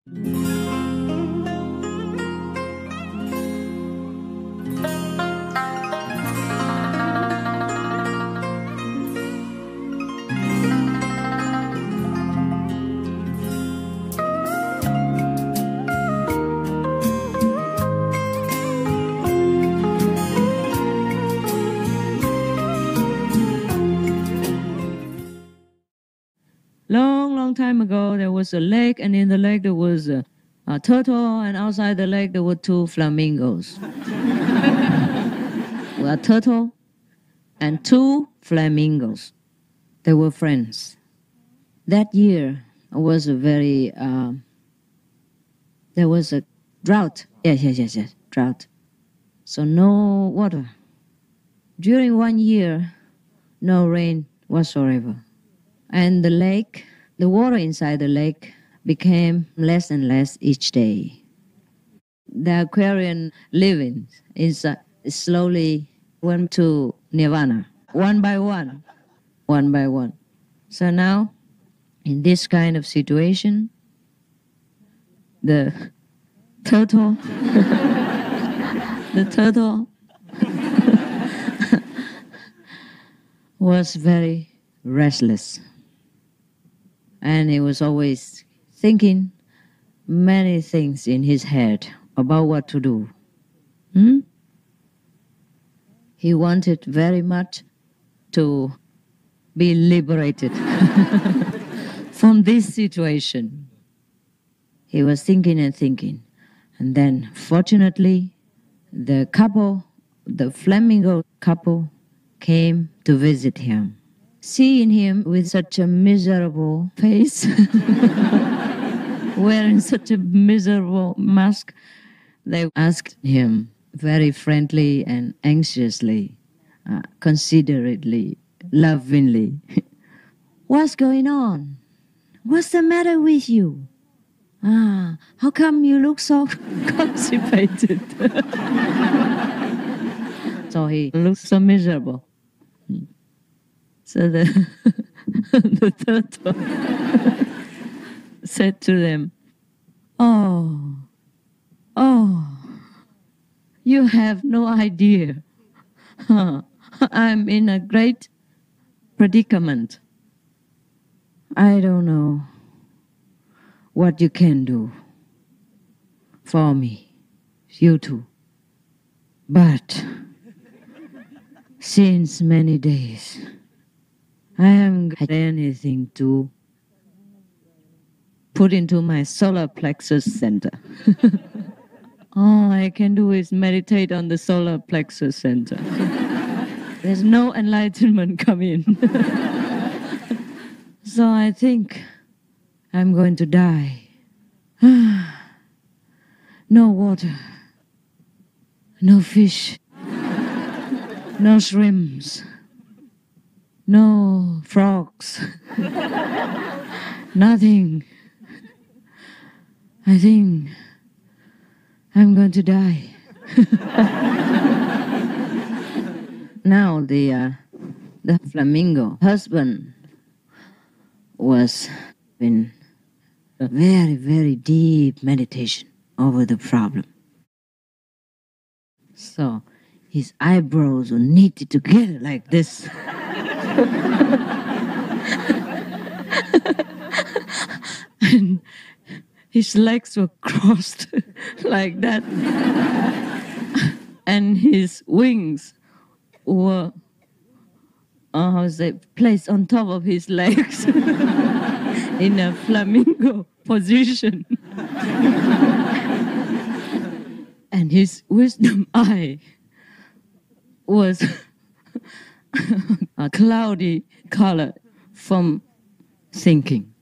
Long time ago, there was a lake, and in the lake there was a turtle, and outside the lake there were two flamingos. A turtle and two flamingos. They were friends. That year was a very, there was a drought. Yes, drought. So no water. During 1 year, no rain whatsoever. And the lake, the water inside the lake became less and less each day. The aquarium living is slowly went to nirvana, one by one. So now, in this kind of situation, the turtle, the turtle was very restless. And he was always thinking many things in his head about what to do. He wanted very much to be liberated from this situation. He was thinking and thinking. And then, fortunately, the couple, the flamingo couple, came to visit him. Seeing him with such a miserable face, wearing such a miserable mask, they asked him very friendly and anxiously, considerately, lovingly, "What's going on? What's the matter with you? How come you look so constipated?" So he looks so miserable. So the turtle said to them, Oh, you have no idea. I'm in a great predicament. I don't know what you can do for me, you two. But since many days, I haven't had anything to put into my solar plexus center. All I can do is meditate on the solar plexus center. There's no enlightenment coming. So I think I'm going to die. No water, no fish, no shrimps, no frogs, nothing. I think I'm going to die. Now the flamingo husband was in a very, very deep meditation over the problem. So his eyebrows were knitted together like this. And his legs were crossed like that. And his wings were placed on top of his legs in a flamingo position. And his wisdom eye was a cloudy color from thinking.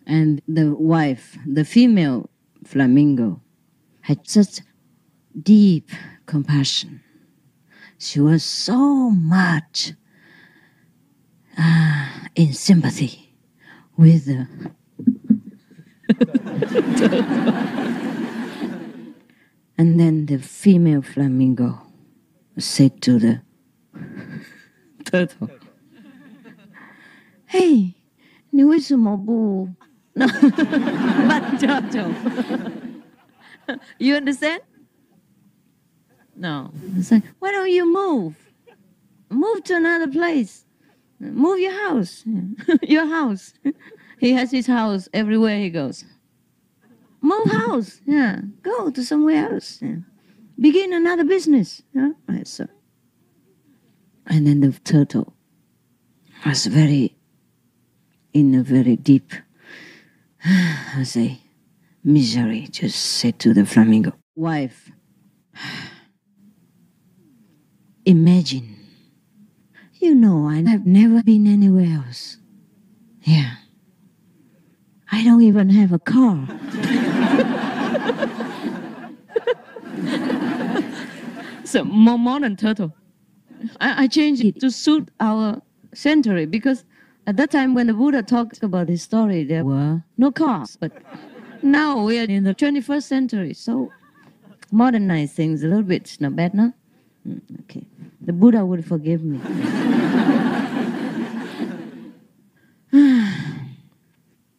And the wife, the female flamingo, had such deep compassion. She was so much in sympathy with the And then the female flamingo said to the turtle, "Hey, 你为什么不 No, but turtle. You understand? No. It's like, why don't you move? Move to another place. Move your house. Your house. He has his house everywhere he goes. Move house. Yeah. Go to somewhere else. Yeah. Begin another business. Yeah. Right, so. And then the turtle was in a very deep, I say, misery, just said to the flamingo, wife, imagine, you know, I have never been anywhere else. Yeah. I don't even have a car. So more modern turtle. I changed it to suit our century because at that time when the Buddha talked about his story, there were no cars. But now we are in the 21st century, so modernize things a little bit. Not bad, no? Okay. The Buddha would forgive me.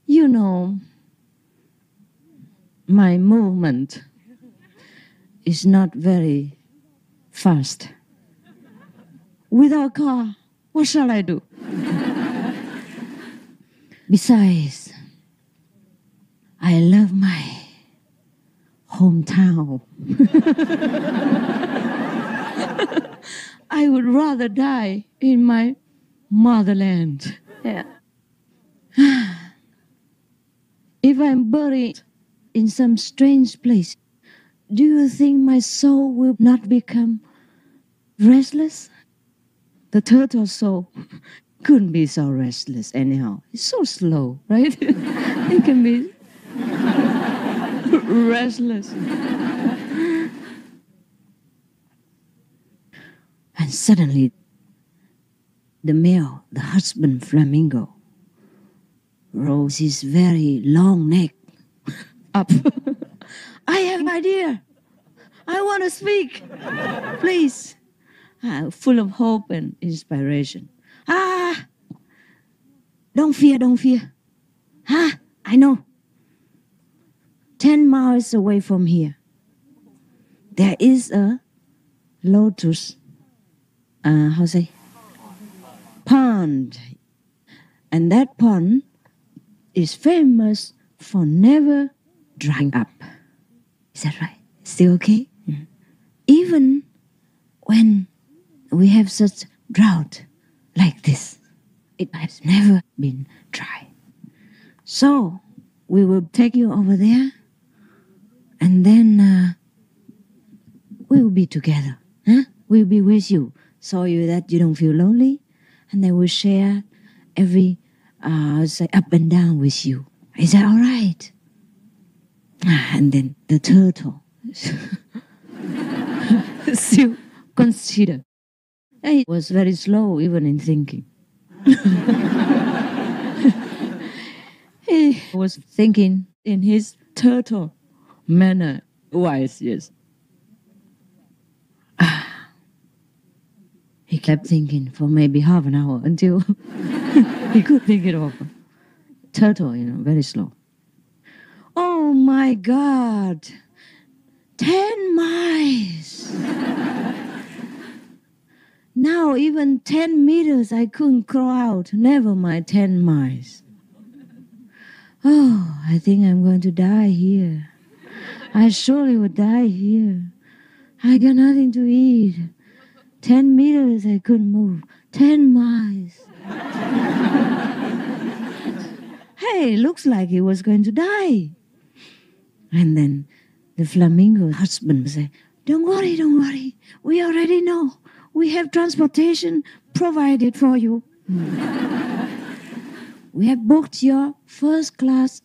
You know, my movement is not very fast. Without a car, what shall I do? Besides, I love my hometown. I would rather die in my motherland. Yeah. If I'm buried in some strange place, do you think my soul will not become restless? The turtle soul couldn't be so restless anyhow. It's so slow, right? It can be restless. And suddenly, the male, the husband flamingo, rose his very long neck up. I have an idea. I want to speak. Please. Full of hope and inspiration. Don't fear, don't fear. I know. 10 miles away from here, there is a lotus, pond. And that pond is famous for never drying up. Is that right? Still okay? Mm. Even when we have such drought like this, it has never been dry. So we will take you over there, and then we will be together. We'll be with you, so that you don't feel lonely, and then we'll share every up and down with you. Is that all right? And then the turtle still consider. He was very slow even in thinking. He was thinking in his turtle manner. Wise, yes. He kept thinking for maybe half an hour until he could think it over. Turtle, very slow. Oh my God! 10 miles! Now even 10 meters I couldn't crawl out, never mind 10 miles. Oh, I think I'm going to die here. I surely would die here. I got nothing to eat. 10 meters I couldn't move. 10 miles. Hey, looks like he was going to die. And then the flamingo husband said, don't worry. We already know. We have transportation provided for you. We have booked your first class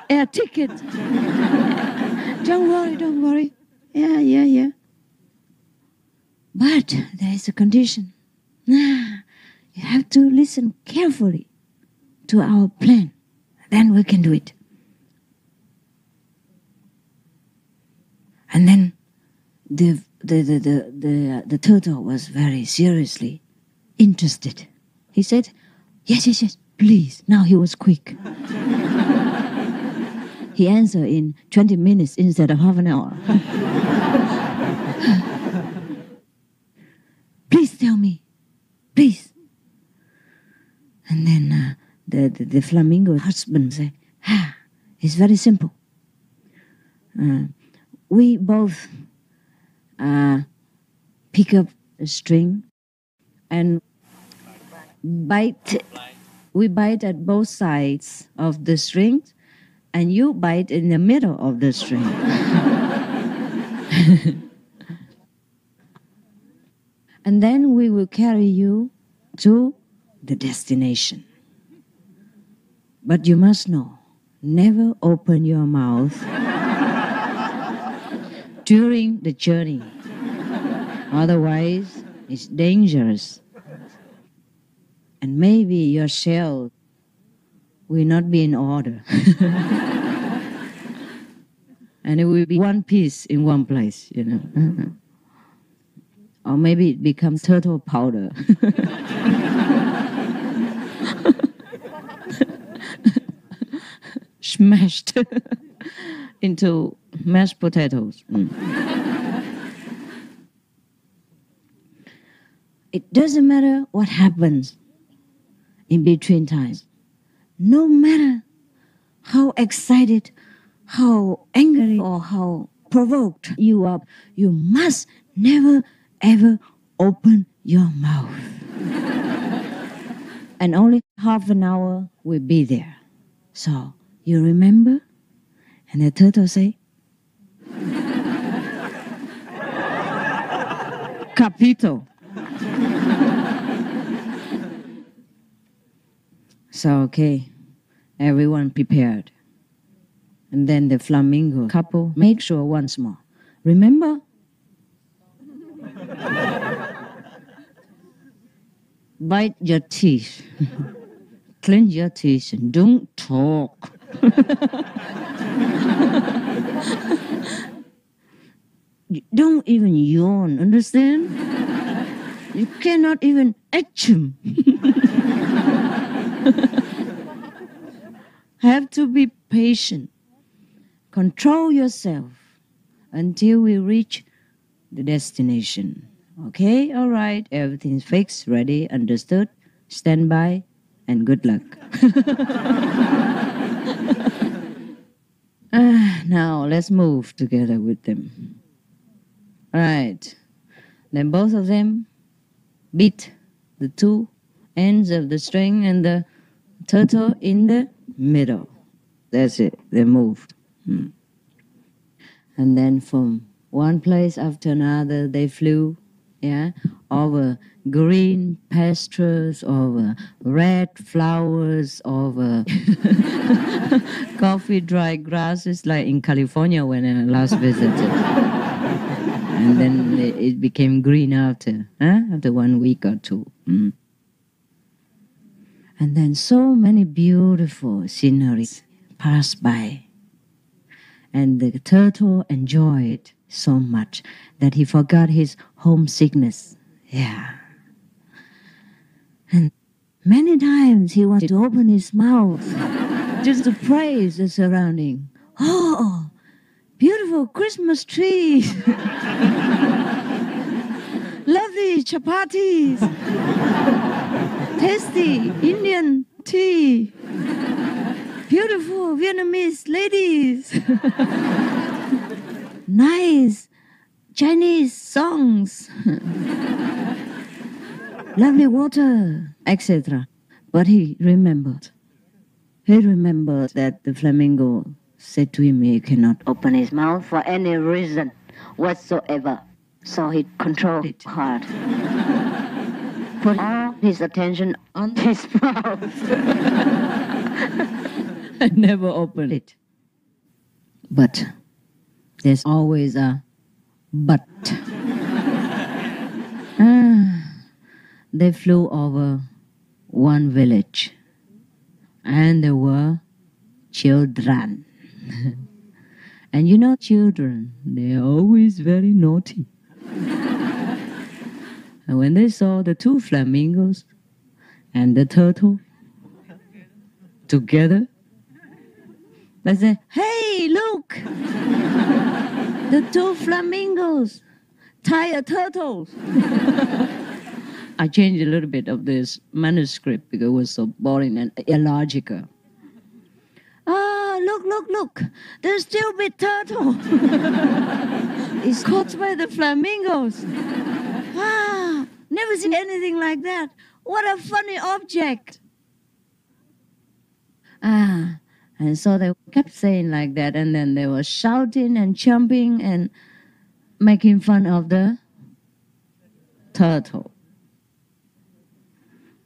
air ticket. Don't worry. Yeah. But there is a condition. You have to listen carefully to our plan. Then we can do it. And then the turtle was very seriously interested. He said, Yes, yes, yes, please. Now he was quick. He answered in 20 minutes instead of half an hour. Please tell me, please. And then the flamingo husband said, it's very simple. We both pick up a string and bite. We bite at both sides of the string, and you bite in the middle of the string. And then we will carry you to the destination. But you must know, never open your mouth during the journey. Otherwise, it's dangerous. And maybe your shell will not be in order. And it will be one piece in one place, you know. Or maybe it becomes turtle powder. Smashed into mashed potatoes. It doesn't matter what happens in between times. No matter how excited, how angry, or how provoked you are, you must never ever open your mouth. And only half an hour will be there. So, you remember? And the turtle say, Capito. So, okay, everyone prepared. And then the flamingo couple made sure once more. Remember? Bite your teeth. Clench your teeth and don't talk. Don't even yawn, understand? You cannot even achim. Have to be patient. Control yourself until we reach the destination. Okay, all right, everything's fixed, ready, understood, stand by, and good luck. Now let's move together with them. All right, then both of them beat the two ends of the string and the turtle in the middle. That's it, they moved. And then from one place after another, they flew, over green pastures, over red flowers, over coffee dry grasses, like in California when I last visited. And then it became green after 1 week or two. And then so many beautiful sceneries passed by. And the turtle enjoyed so much that he forgot his homesickness. Yeah. And many times he wanted to open his mouth just to praise the surrounding. Oh, beautiful Christmas trees. Lovely chapatis. Tasty Indian tea. Beautiful Vietnamese ladies. Nice Chinese songs. Lovely water, etc. But he remembered. He remembered that the flamingo said to him he cannot open his mouth for any reason whatsoever. So he controlled it hard. Put all his attention on his mouth. I never opened it. But there's always a but. They flew over one village, and there were children. And you know children, they're always very naughty. And when they saw the two flamingos and the turtle together. They say, hey, look, the two flamingos tie a turtle. I changed a little bit of this manuscript because it was so boring and illogical. Ah, look, the stupid turtle is caught by the flamingos. Ah, never seen anything like that. What a funny object. Ah, and so they kept saying like that, and then they were shouting and jumping and making fun of the turtle.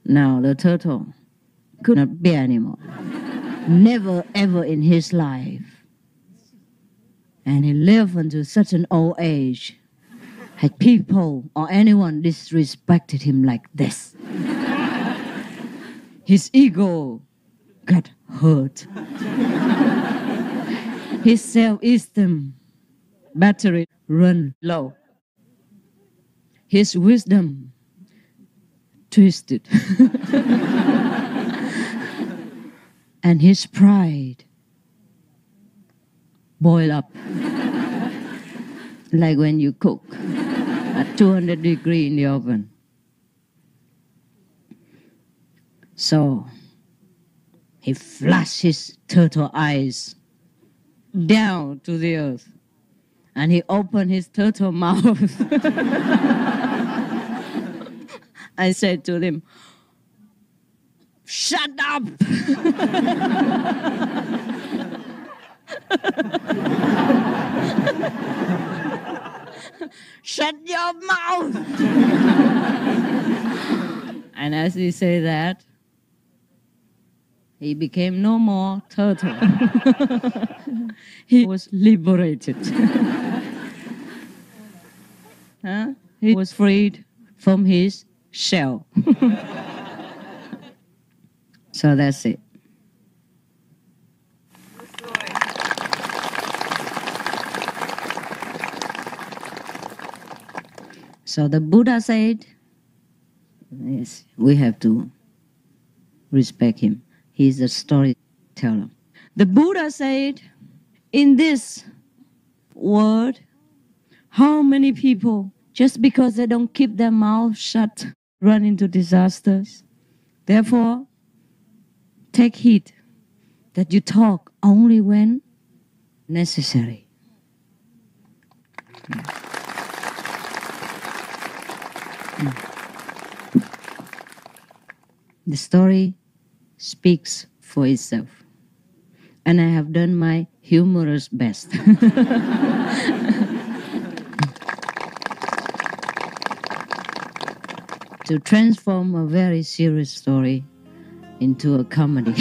Now the turtle could not bear anymore. Never ever in his life. And he lived until such an old age. Had people or anyone disrespected him like this. His ego got hurt. His self-esteem battery run low. His wisdom twisted. And his pride boiled up. Like when you cook at 200 degrees in the oven. So he flashed his turtle eyes down to the earth. And he opened his turtle mouth. I said to him, shut up! Shut your mouth! And as he said that, he became no more turtle. He was liberated. Huh? He was freed from his shell. So that's it. So the Buddha said, yes, we have to respect him. He's a storyteller. The Buddha said, in this world, how many people, just because they don't keep their mouth shut, run into disasters? Therefore, take heed that you talk only when necessary. The story speaks for itself. And I have done my humorous best. To transform a very serious story into a comedy.